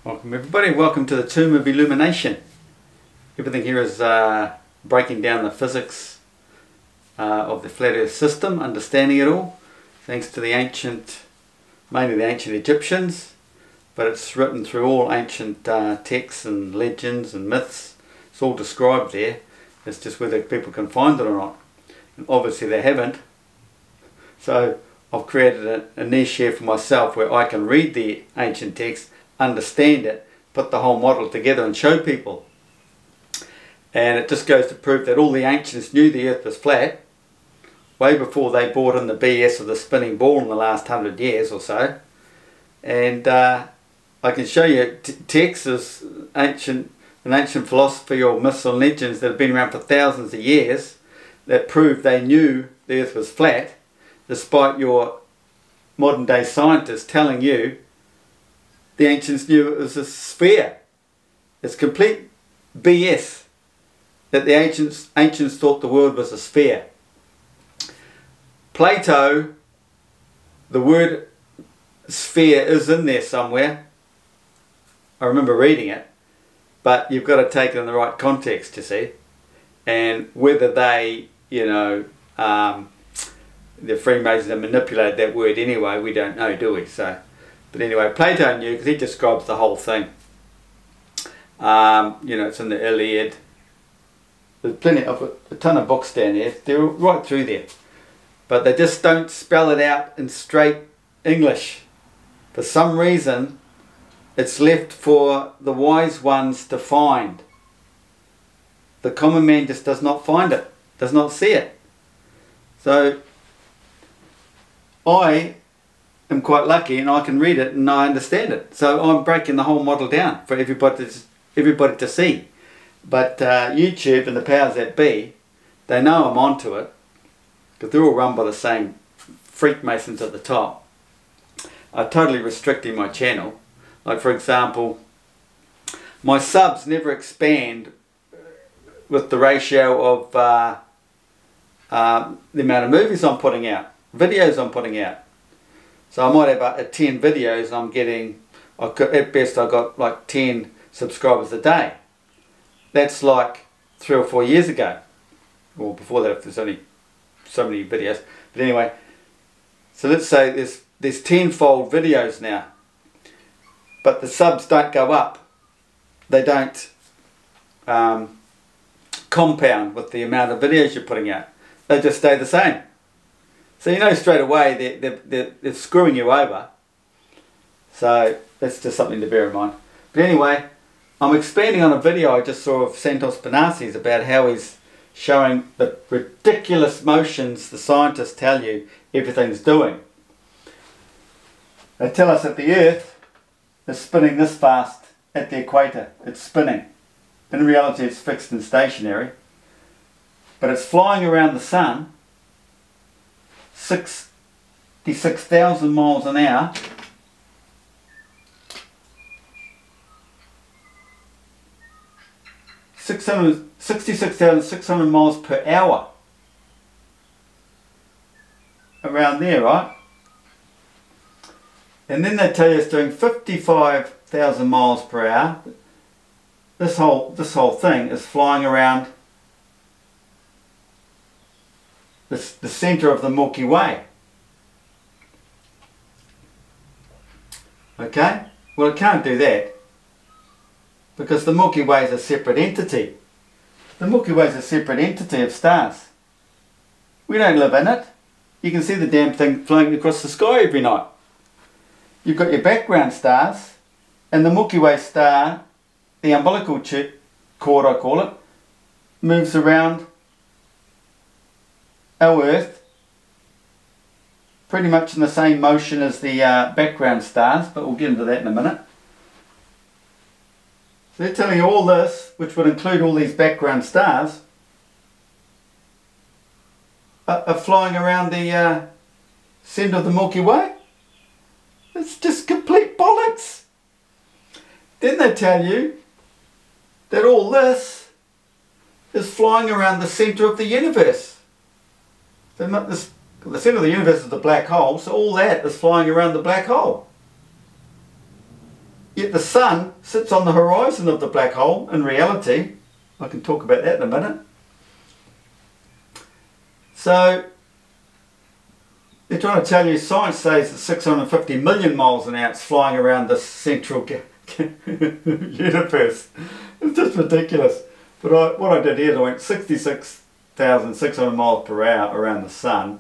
Welcome everybody, welcome to the Tomb of Illumination. Everything here is breaking down the physics of the flat earth system, understanding it all, thanks to the ancient, mainly the ancient Egyptians, but it's written through all ancient texts and legends and myths. It's all described there. It's just whether people can find it or not. And obviously they haven't. So I've created a niche here for myself where I can read the ancient text, understand it, put the whole model together and show people. And it just goes to prove that all the ancients knew the earth was flat way before they brought in the BS of the spinning ball in the last 100 years or so. And I can show you texts, an ancient philosophy or myths or legends that have been around for thousands of years that prove they knew the earth was flat, despite your modern day scientists telling you the ancients knew it was a sphere. It's complete BS that the ancients thought the world was a sphere. Plato, the word sphere is in there somewhere. I remember reading it, but you've got to take it in the right context, you see. And whether they, the Freemasons have manipulated that word anyway, we don't know, do we? So, but anyway, Plato knew because he describes the whole thing. It's in the Iliad. There's plenty of a ton of books down there. They're right through there, but they just don't spell it out in straight English. For some reason, it's left for the wise ones to find. The common man just does not find it, does not see it. So I am quite lucky and I can read it and I understand it. So I'm breaking the whole model down for everybody to see. But YouTube and the powers that be, they know I'm onto it because they're all run by the same Freemasons at the top, are totally restricting my channel. Like for example, my subs never expand with the ratio of the amount of movies I'm putting out, videos I'm putting out. So I might have 10 videos and I'm getting, at best I got like 10 subscribers a day. That's like 3 or 4 years ago. Or before that if there's only so many videos. But anyway, so let's say there's 10-fold videos now. But the subs don't go up. They don't compound with the amount of videos you're putting out. They just stay the same. So you know straight away they're screwing you over. So that's just something to bear in mind. But anyway, I'm expanding on a video I just saw of Santos Panasi's about how he's showing the ridiculous motions the scientists tell you everything's doing. They tell us that the Earth is spinning this fast at the equator. It's spinning. In reality it's fixed and stationary. But it's flying around the sun 66,000 miles an hour. 66,600 miles per hour. Around there, right? And then they tell you it's doing 55,000 miles per hour. This whole thing is flying around the centre of the Milky Way. Okay? Well, it can't do that because the Milky Way is a separate entity. The Milky Way is a separate entity of stars. We don't live in it. You can see the damn thing floating across the sky every night. You've got your background stars, and the Milky Way star, the umbilical cord I call it, moves around our Earth pretty much in the same motion as the background stars, but we'll get into that in a minute. So they're telling you all this, which would include all these background stars, are flying around the centre of the Milky Way. It's just complete bollocks. Then they tell you that all this is flying around the centre of the universe. So the centre of the universe is the black hole, so all that is flying around the black hole. yet the sun sits on the horizon of the black hole in reality. I can talk about that in a minute. So they're trying to tell you, science says that 650 million miles an hour it's flying around this central universe. It's just ridiculous. But what I did here is I went 66,600 miles per hour around the sun.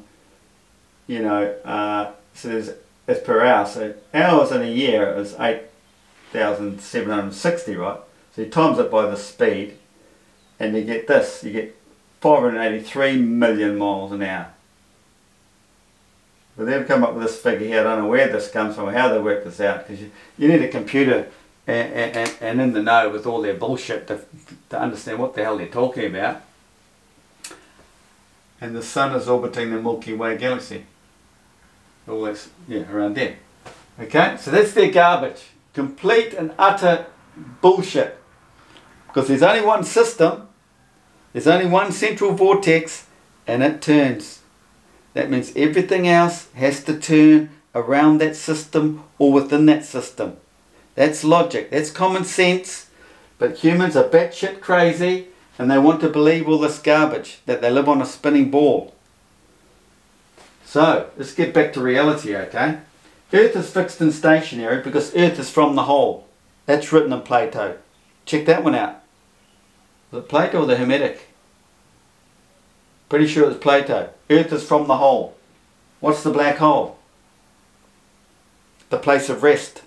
You know, so it's per hour. So hours in a year is 8,760, right? So you times it by the speed, and you get this. You get 583 million miles an hour. But they've come up with this figure here. I don't know where this comes from or how they work this out, because you need a computer and in the know with all their bullshit to understand what the hell they're talking about. And the sun is orbiting the Milky Way galaxy. All this, yeah, around there. Okay, so that's their garbage. Complete and utter bullshit. Because there's only one system, there's only one central vortex, and it turns. That means everything else has to turn around that system or within that system. That's logic, that's common sense, but humans are batshit crazy and they want to believe all this garbage, that they live on a spinning ball. So, let's get back to reality, okay? Earth is fixed and stationary because Earth is from the whole. That's written in Plato. Check that one out. Was it Plato or the Hermetic? Pretty sure it's Plato. Earth is from the whole. What's the black hole? The place of rest.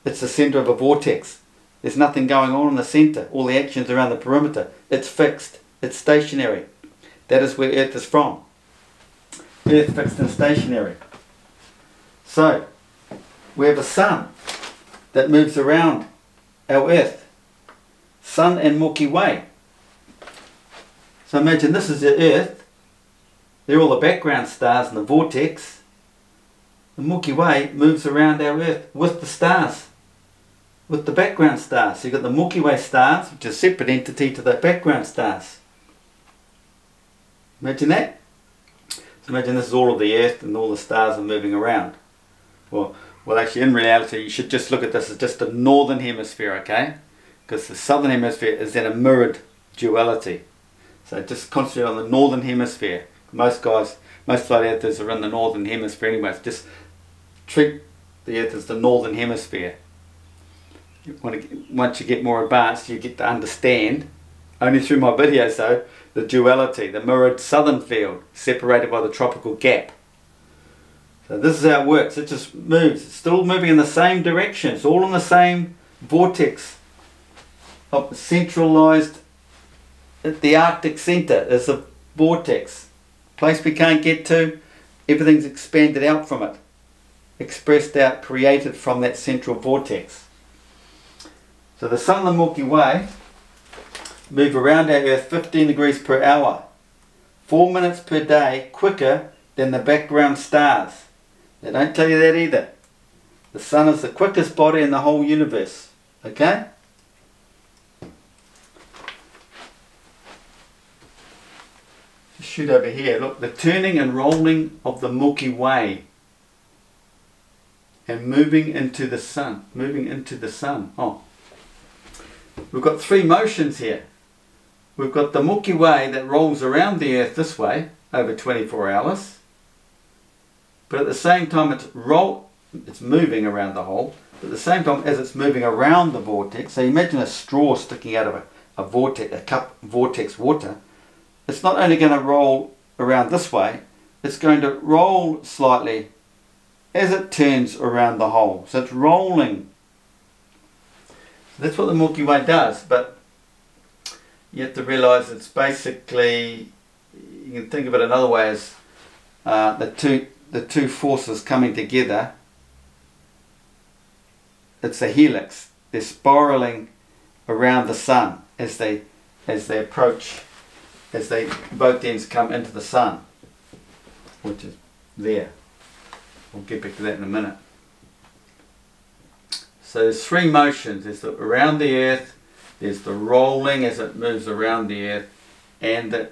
It's the centre of a vortex. There's nothing going on in the centre. All the action's around the perimeter. It's fixed. It's stationary. That is where Earth is from. Earth fixed and stationary. So, we have a sun that moves around our Earth. Sun and Milky Way. So imagine this is the Earth. They're all the background stars in the vortex. The Milky Way moves around our Earth with the stars, with the background stars. So you've got the Milky Way stars, which is a separate entity to the background stars. Imagine that. So imagine this is all of the Earth and all the stars are moving around. Well, actually in reality you should just look at this as just the northern hemisphere, okay? Because the southern hemisphere is in a mirrored duality. So just concentrate on the northern hemisphere. Most flat earthers are in the northern hemisphere anyway. So just treat the Earth as the northern hemisphere. Once you get more advanced, you get to understand, only through my videos though, the duality, the mirrored southern field, separated by the tropical gap. So this is how it works. It just moves. It's still moving in the same direction. It's all in the same vortex of centralized. At the Arctic centre is a vortex, place we can't get to. Everything's expanded out from it, expressed out, created from that central vortex. So the sun and the Milky Way move around our Earth 15 degrees per hour, 4 minutes per day quicker than the background stars. They don't tell you that either. The sun is the quickest body in the whole universe, okay? Shoot over here, look, the turning and rolling of the Milky Way and moving into the sun, Oh, we've got three motions here. We've got the Milky Way that rolls around the Earth this way over 24 hours, but at the same time it's moving around the hole, but at the same time as it's moving around the vortex. So imagine a straw sticking out of a vortex, a cup vortex water. It's not only going to roll around this way, it's going to roll slightly as it turns around the hole. So it's rolling. That's what the Milky Way does, but you have to realise it's basically, you can think of it another way as the two forces coming together. It's a helix. They're spiralling around the sun as they approach. As both ends come into the sun, which is there. We'll get back to that in a minute. So there's three motions. There's the around the Earth, there's the rolling as it moves around the Earth, and the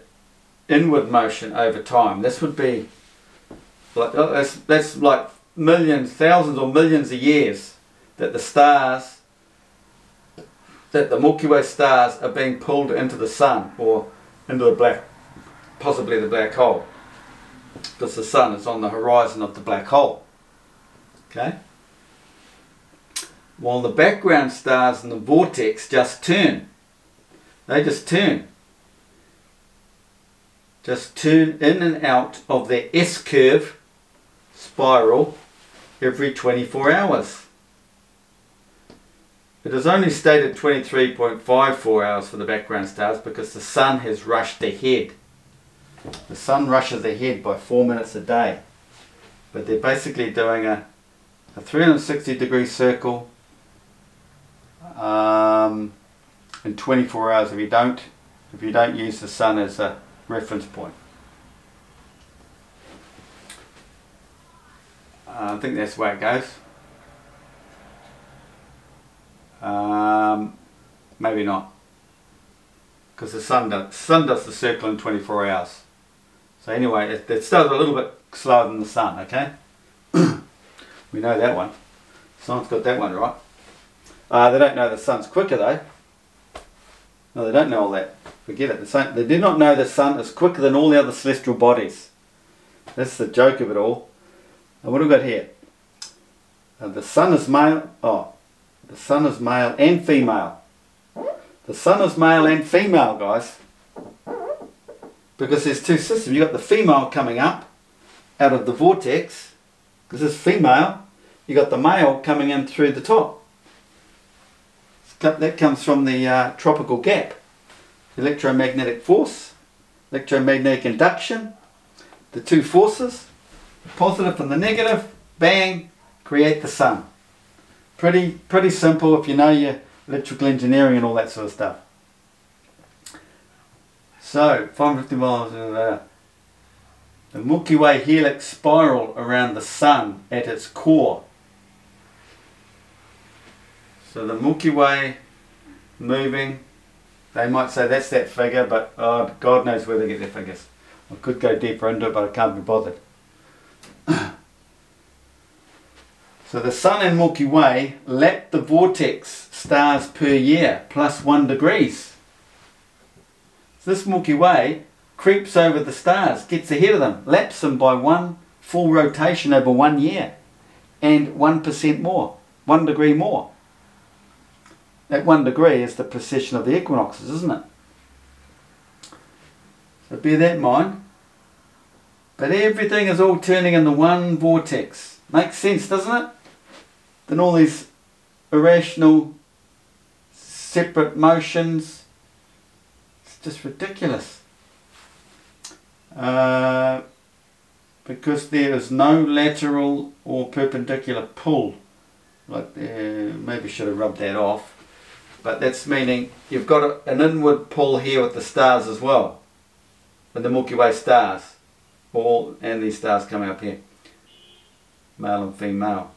inward motion over time. This would be like, that's like millions, thousands or millions of years that the stars that the Milky Way stars are being pulled into the sun, or into the possibly the black hole, because the sun is on the horizon of the black hole. Okay? While the background stars in the vortex just turn. They just turn. Just turn in and out of their S-curve spiral every 24 hours. It is only stated 23.54 hours for the background stars because the sun has rushed ahead. The sun rushes ahead by 4 minutes a day. But they're basically doing a 360-degree circle in 24 hours if you don't use the sun as a reference point. I think that's the way it goes. Maybe not, because the sun does the circle in 24 hours. So anyway, it starts a little bit slower than the sun. Okay, we know that one. Science got that one right. They don't know the sun's quicker though. No, they don't know all that. Forget it. They do not know the sun is quicker than all the other celestial bodies. That's the joke of it all. And what have we got here? The sun is male. Oh, the sun is male and female. The sun is male and female, guys. Because there's two systems. You've got the female coming up out of the vortex, because it's female. You've got the male coming in through the top. That comes from the tropical gap. Electromagnetic force, electromagnetic induction, the two forces, the positive and the negative, bang, create the sun. Pretty simple if you know your electrical engineering and all that sort of stuff. So 550 miles, the Milky Way helix spiral around the sun at its core. So the Milky Way moving, they might say that's that figure, but oh, God knows where they get their figures. I could go deeper into it, but I can't be bothered. So the sun and Milky Way lap the vortex stars per year, plus 1 degrees. So this Milky Way creeps over the stars, gets ahead of them, laps them by 1 full rotation over 1 year, and 1% more, 1 degree more. That 1 degree is the precession of the equinoxes, isn't it? So bear that in mind. But everything is all turning in the one vortex. Makes sense, doesn't it? Then all these irrational, separate motions. It's just ridiculous. Because there is no lateral or perpendicular pull. Like, maybe should have rubbed that off. But that's meaning you've got an inward pull here with the stars as well. With the Milky Way stars. And these stars coming up here. Male and female.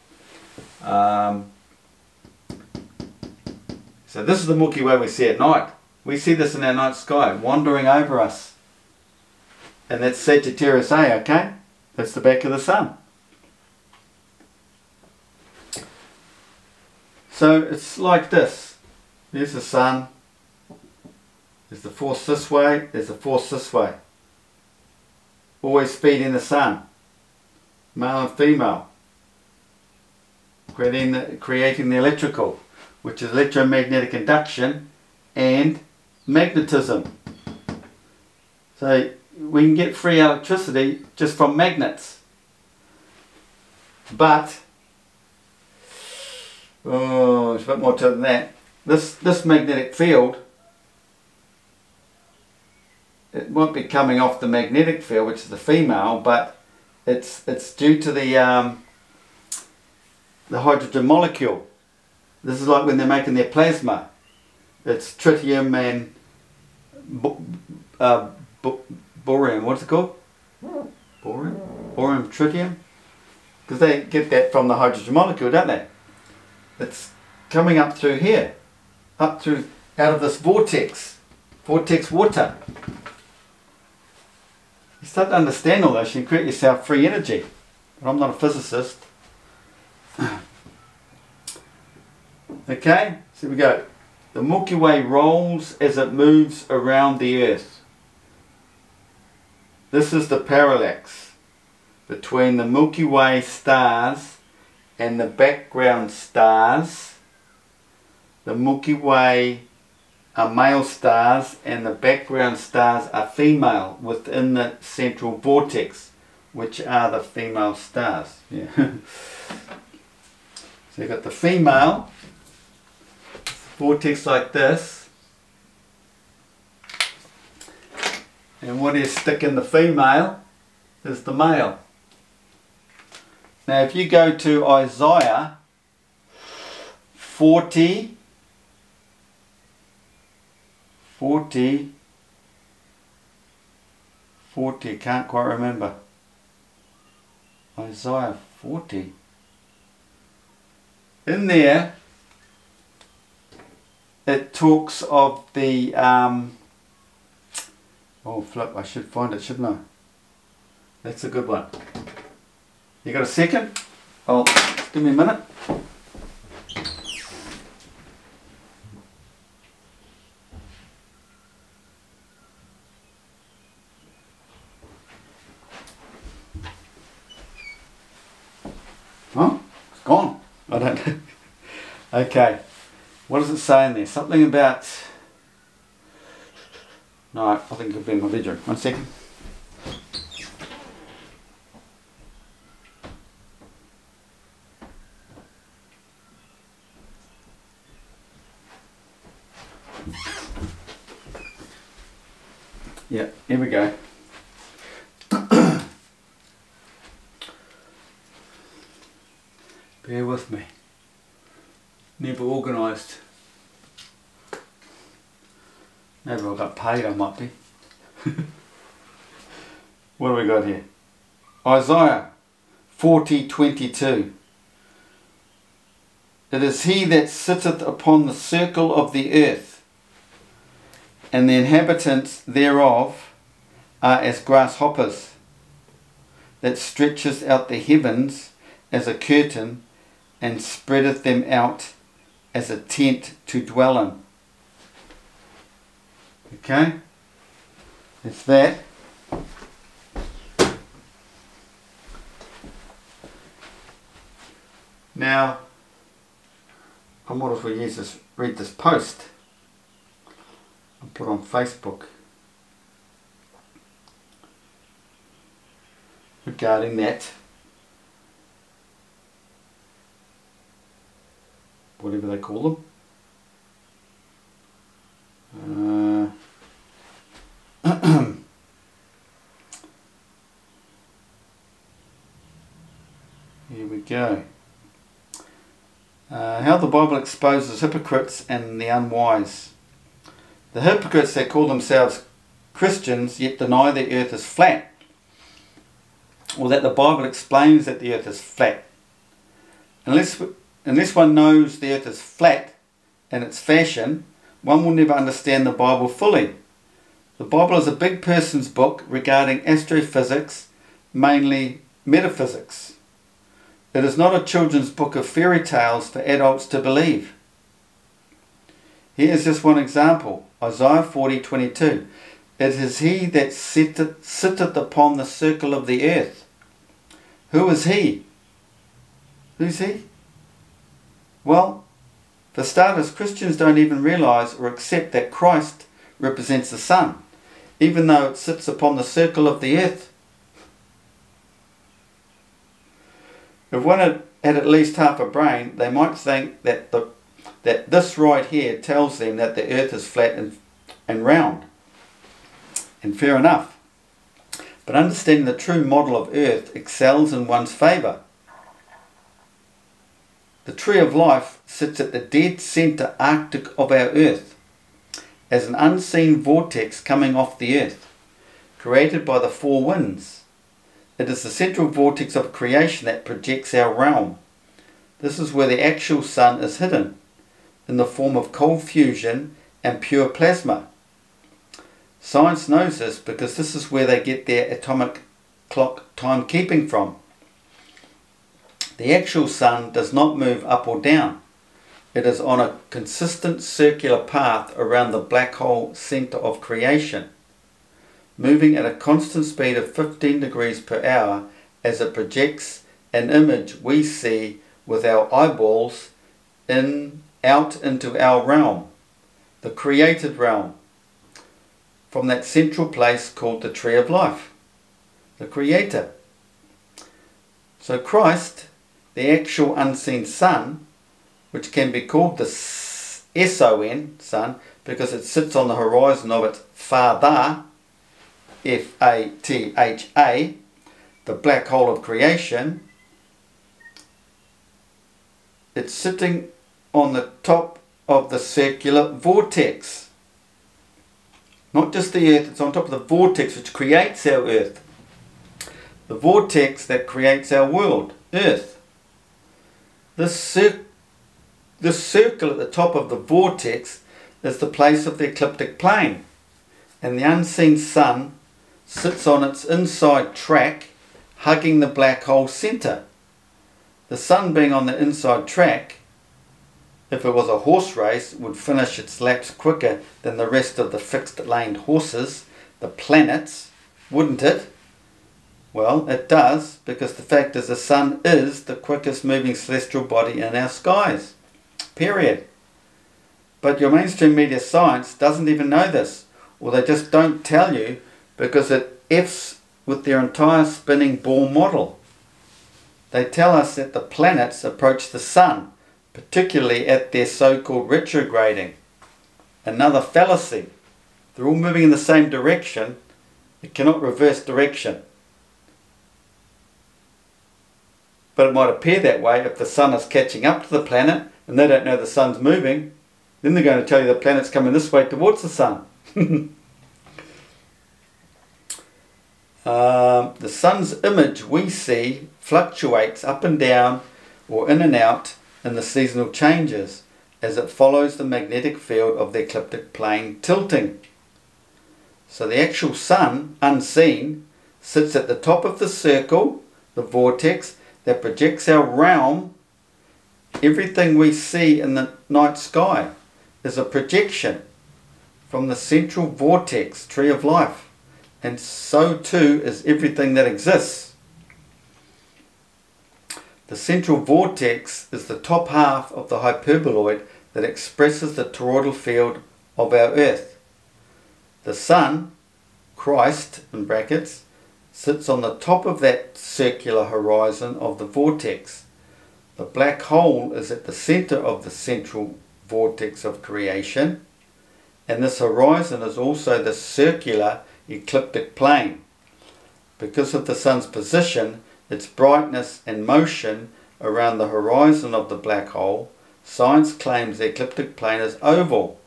So this is the Milky Way we see at night. We see this in our night sky, wandering over us. And that's Sagittarius A, okay? That's the back of the sun. So it's like this. There's the sun. There's the force this way. There's the force this way. Always feeding the sun. Male and female. Creating the electrical, which is electromagnetic induction and magnetism. So we can get free electricity just from magnets. But, oh, there's a bit more to it than that. This magnetic field, it won't be coming off the magnetic field, which is the female, but it's due to the hydrogen molecule. This is like when they're making their plasma. It's tritium and borium. What's it called? Borium? Borium, tritium? Because they get that from the hydrogen molecule, don't they? It's coming up through here. Up through, out of this vortex. Vortex water. You start to understand all this, you can create yourself free energy. But I'm not a physicist. Okay, so we go. The Milky Way rolls as it moves around the Earth. This is the parallax between the Milky Way stars and the background stars. The Milky Way are male stars and the background stars are female within the central vortex, which are the female stars. Yeah. So you've got the female vortex like this, and what is sticking the female is the male. Now if you go to Isaiah 40, can't quite remember. Isaiah 40. In there, it talks of the, oh flip, I should find it, shouldn't I? That's a good one. You got a second? Oh, give me a minute. Huh? It's gone. I don't know. Okay. What does it say in there? Something about... No, I think it could be in my bedroom. 1 second. Yeah, here we go. Bear with me. Never organised. Maybe I got paid, I might be. What do we got here? Isaiah 40:22. It is he that sitteth upon the circle of the earth, and the inhabitants thereof are as grasshoppers, that stretcheth out the heavens as a curtain, and spreadeth them out as a tent to dwell in. Okay? It's that. Now, I might as well use this, read this post and put on Facebook regarding that. Whatever they call them. Here we go. How the Bible exposes hypocrites and the unwise. The hypocrites that call themselves Christians yet deny the earth is flat, or that the Bible explains that the earth is flat. Unless one knows the earth is flat in its fashion, one will never understand the Bible fully. The Bible is a big person's book regarding astrophysics, mainly metaphysics. It is not a children's book of fairy tales for adults to believe. Here is just one example. Isaiah 40:22. It is he that sitteth upon the circle of the earth. Who is he? Who's he? Well, for starters, Christians don't even realise or accept that Christ represents the sun, even though it sits upon the circle of the earth. If one had at least half a brain, they might think that this right here tells them that the earth is flat and round. And fair enough. But understanding the true model of earth excels in one's favour. The tree of life sits at the dead centre arctic of our earth, as an unseen vortex coming off the earth, created by the four winds. It is the central vortex of creation that projects our realm. This is where the actual sun is hidden, in the form of cold fusion and pure plasma. Science knows this because this is where they get their atomic clock timekeeping from. The actual sun does not move up or down. it is on a consistent circular path around the black hole centre of creation, moving at a constant speed of 15 degrees per hour as it projects an image we see with our eyeballs out into our realm, the created realm, from that central place called the tree of life, the Creator. So Christ, the actual unseen Son, which can be called the S-O-N, Son, because it sits on the horizon of its Father, F-A-T-H-A, the black hole of creation. It's sitting on the top of the circular vortex. Not just the earth, it's on top of the vortex which creates our earth. The vortex that creates our world, earth. This circle at the top of the vortex is the place of the ecliptic plane, and the unseen sun sits on its inside track, hugging the black hole centre. The sun being on the inside track, if it was a horse race, would finish its laps quicker than the rest of the fixed-laned horses, the planets, wouldn't it? Well, it does, because the fact is the sun is the quickest moving celestial body in our skies. Period. But your mainstream media science doesn't even know this, or they just don't tell you because it F's with their entire spinning ball model. They tell us that the planets approach the sun, particularly at their so-called retrograding. Another fallacy. They're all moving in the same direction. It cannot reverse direction. But it might appear that way if the sun is catching up to the planet and they don't know the sun's moving. Then they're going to tell you the planet's coming this way towards the sun. The sun's image we see fluctuates up and down or in and out in the seasonal changes as it follows the magnetic field of the ecliptic plane tilting. So the actual sun, unseen, sits at the top of the circle, the vortex, that projects our realm. Everything we see in the night sky is a projection from the central vortex, tree of life. And so too is everything that exists. The central vortex is the top half of the hyperboloid that expresses the toroidal field of our earth. The sun, Christ in brackets, sits on the top of that circular horizon of the vortex. The black hole is at the center of the central vortex of creation, and this horizon is also the circular ecliptic plane. Because of the sun's position, its brightness and motion around the horizon of the black hole, science claims the ecliptic plane is oval,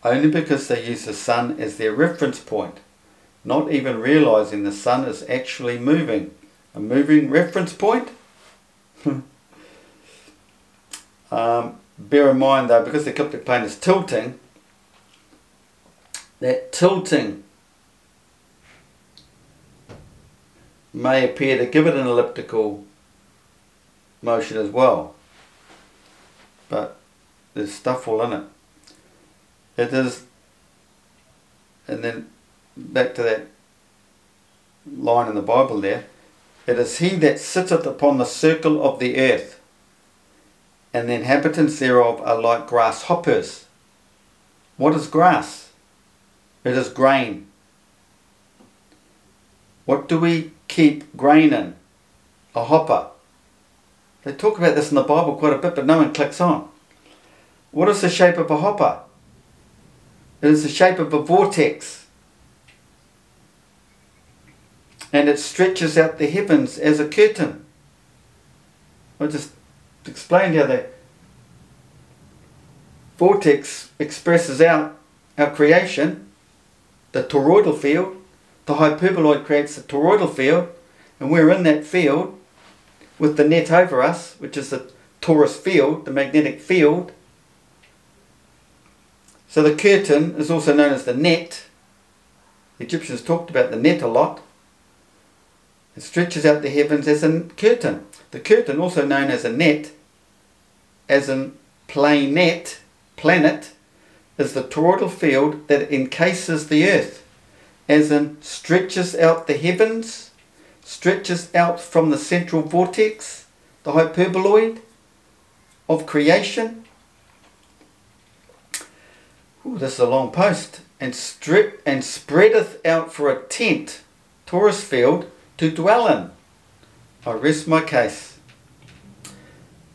only because they use the sun as their reference point, not even realizing the sun is actually moving. A moving reference point? Bear in mind though, because the ecliptic plane is tilting, that tilting may appear to give it an elliptical motion as well, but there's stuff all in it. It is, and then back to that line in the Bible there, it is he that sitteth upon the circle of the earth, and the inhabitants thereof are like grasshoppers. What is grass? It is grain. What do we keep grain in? A hopper. They talk about this in the Bible quite a bit, but no one clicks on. What is the shape of a hopper? It is the shape of a vortex. And it stretches out the heavens as a curtain. I just explained how the vortex expresses out our creation, the toroidal field. The hyperboloid creates the toroidal field, and we're in that field with the net over us, which is the torus field, the magnetic field. So the curtain is also known as the net. The Egyptians talked about the net a lot. It stretches out the heavens as a curtain. The curtain, also known as a net, as in planet is the toroidal field that encases the earth, as in stretches out the heavens, stretches out from the central vortex, the hyperboloid of creation. Ooh, this is a long post. And spreadeth out for a tent, torus field, to dwell in. I rest my case.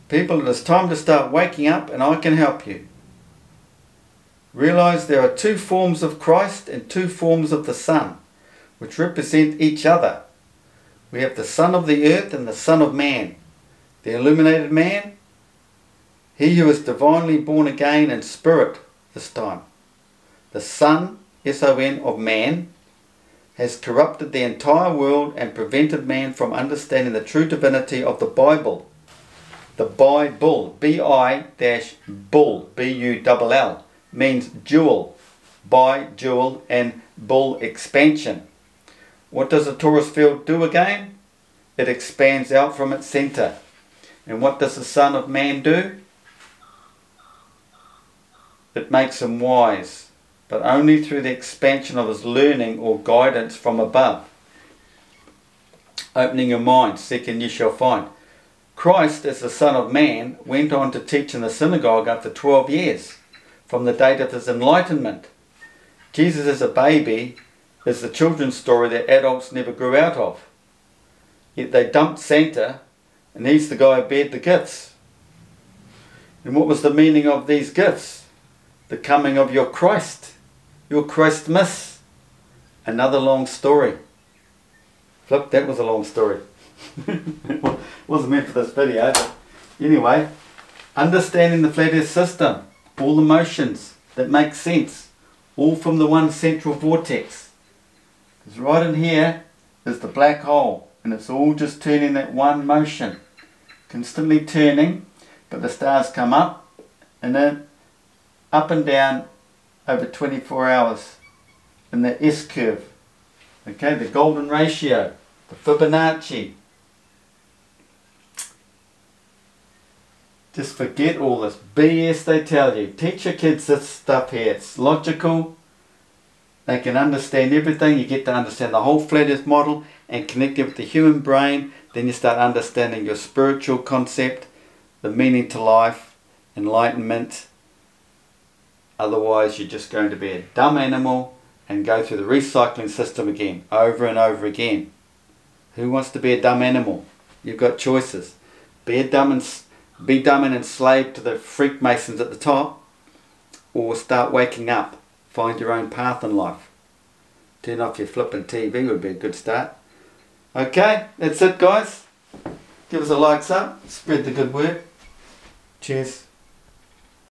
People, it is time to start waking up, and I can help you. Realize there are two forms of Christ and two forms of the Son, which represent each other. We have the Son of the earth and the Son of man. The illuminated man, he who is divinely born again in spirit this time. The Son, S-O-N, of man, has corrupted the entire world and prevented man from understanding the true divinity of the Bible. The Bible, B-I-bull, B-U-L-L, means jewel, by jewel, and bull expansion. What does the torus field do again? It expands out from its center. And what does the Son of Man do? It makes him wise, but only through the expansion of his learning or guidance from above. Opening your mind, seek and you shall find. Christ, as the Son of Man, went on to teach in the synagogue after 12 years, from the date of his enlightenment. Jesus as a baby is the children's story that adults never grew out of. Yet they dumped Santa, and he's the guy who bared the gifts. And what was the meaning of these gifts? The coming of your Christmas. Another long story. Flip, that was a long story. It wasn't meant for this video, but anyway, understanding the flat earth system, all the motions that make sense, all from the one central vortex. Because right in here is the black hole, and it's all just turning that one motion, constantly turning, but the stars come up and then up and down over 24 hours in the S curve. Okay, the golden ratio, the Fibonacci. Just forget all this BS they tell you. Teach your kids this stuff here. It's logical. They can understand everything. You get to understand the whole flat earth model and connect it with the human brain. Then you start understanding your spiritual concept, the meaning to life, enlightenment. Otherwise you're just going to be a dumb animal and go through the recycling system again, over and over again. Who wants to be a dumb animal? You've got choices. Be dumb and enslaved to the freakmasons at the top, or start waking up. Find your own path in life. Turn off your flipping TV would be a good start. Okay, that's it guys. Give us a likes up. Spread the good word. Cheers.